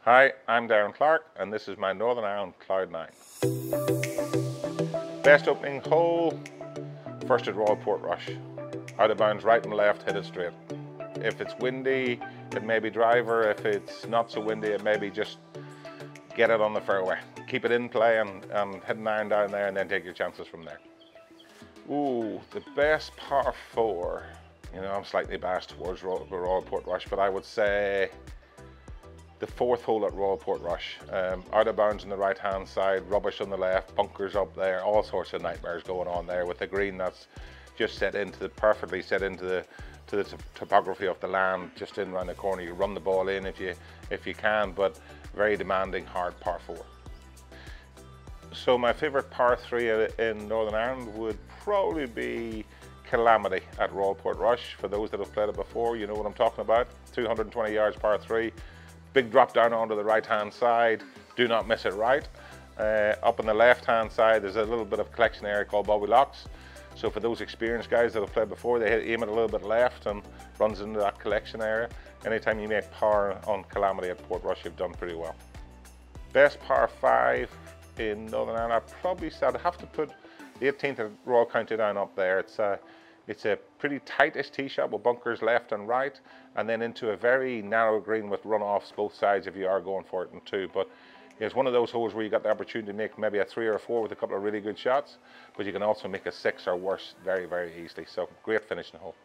Hi, I'm Darren Clarke and this is my Northern Ireland Cloud 9. Best opening hole, first at Royal Portrush. Out of bounds, right and left, hit it straight. If it's windy, it may be driver. If it's not so windy, it may be just get it on the fairway. Keep it in play and hit an iron down there and then take your chances from there. Ooh, the best par 4. You know, I'm slightly biased towards Royal Portrush, but I would say the 4th hole at Royal Portrush. Out of bounds on the right hand side, rubbish on the left, bunkers up there, all sorts of nightmares going on there with the green that's just perfectly set into the topography of the land, just in around the corner. You run the ball in if you can, but very demanding, hard par 4. So my favourite par 3 in Northern Ireland would probably be Calamity at Royal Portrush. For those that have played it before, you know what I'm talking about. 220 yards par 3, big drop down onto the right hand side, do not miss it right. Up on the left hand side there's a little bit of collection area called Bobby Locks. So for those experienced guys that have played before, they aim it a little bit left and runs into that collection area. Anytime you make par on Calamity at Portrush, you've done pretty well. Best par 5 in Northern Ireland, I'd probably say I'd have to put the 18th at Royal County Down up there. It's a pretty tightish tee shot with bunkers left and right, and then into a very narrow green with runoffs both sides if you are going for it in 2. But it's one of those holes where you got the opportunity to make maybe a 3 or a 4 with a couple of really good shots, but you can also make a 6 or worse very, very easily. So great finishing hole.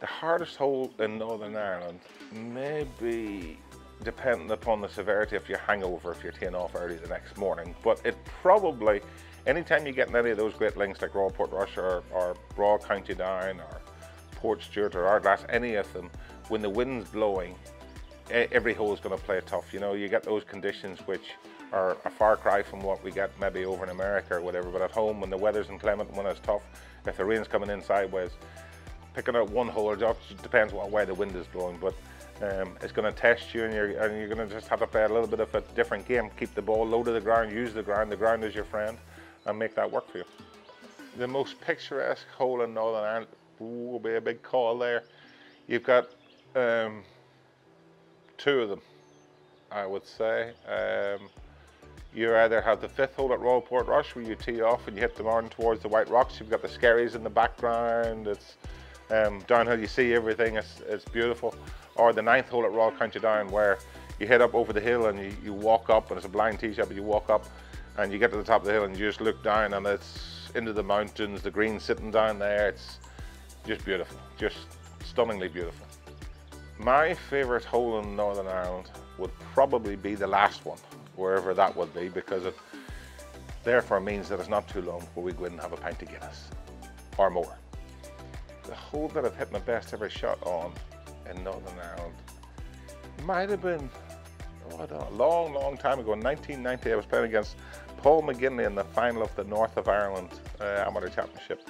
The hardest hole in Northern Ireland may be dependent upon the severity of your hangover if you're teeing off early the next morning, but it probably, anytime you get in any of those great links like Royal Portrush or Royal County Down or Portstewart or Ardglass, any of them, when the wind's blowing, every hole is going to play tough. You know, you get those conditions which are a far cry from what we get maybe over in America or whatever, but at home when the weather's inclement, when it's tough, if the rain's coming in sideways, picking out one hole, it depends what way the wind is blowing, but it's going to test you, and you're going to just have to play a little bit of a different game. Keep the ball low to the ground, use the ground is your friend, and make that work for you. The most picturesque hole in Northern Ireland will be a big call there. You've got 2 of them, I would say. You either have the 5th hole at Royal Portrush where you tee off and you hit the mountain towards the White Rocks. You've got the Skerries in the background. It's downhill, you see everything, it's beautiful. Or the 9th hole at Royal County Down where you head up over the hill and you walk up, and it's a blind tee shot, but you walk up and you get to the top of the hill and you just look down and it's into the mountains, the green sitting down there. It's just beautiful, just stunningly beautiful. My favourite hole in Northern Ireland would probably be the last one, wherever that would be, because it therefore means that it's not too long before we go in and have a pint of Guinness, or more. The hole that I've hit my best ever shot on in Northern Ireland might have been, a long time ago. In 1990, I was playing against Paul McGinley in the final of the North of Ireland Amateur Championship,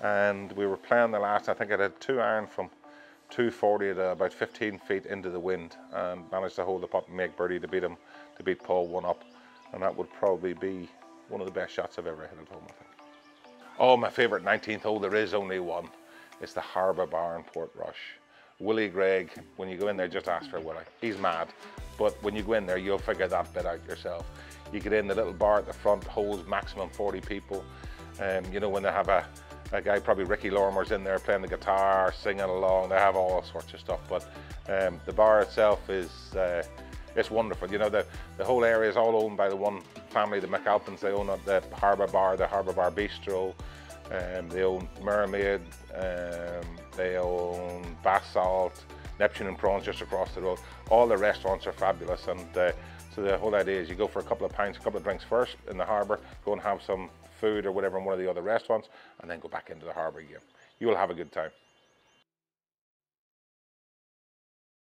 and we were playing the last, I think I had 2 iron from 240 to about 15 feet into the wind, and managed to hold the putt and make birdie to beat Paul 1 up, and that would probably be one of the best shots I've ever hit at home, I think. Oh, my favourite 19th hole, there is only one. It's the Harbour Bar in Portrush. Willie Gregg, when you go in there, just ask for Willie. He's mad, but when you go in there, you'll figure that bit out yourself. You get in, the little bar at the front holds maximum 40 people. You know, when they have a guy, probably Ricky Lorimer's in there playing the guitar, singing along, they have all sorts of stuff, but the bar itself is it's wonderful. You know, the whole area is all owned by the one family, the McAlpins. They own the Harbour Bar, the Harbour Bar Bistro. They own Mermaid, they own Basalt, Neptune and Prawns just across the road. All the restaurants are fabulous, and so the whole idea is you go for a couple of pints, a couple of drinks first in the harbour, go and have some food or whatever in one of the other restaurants, and then go back into the harbour again. You will have a good time.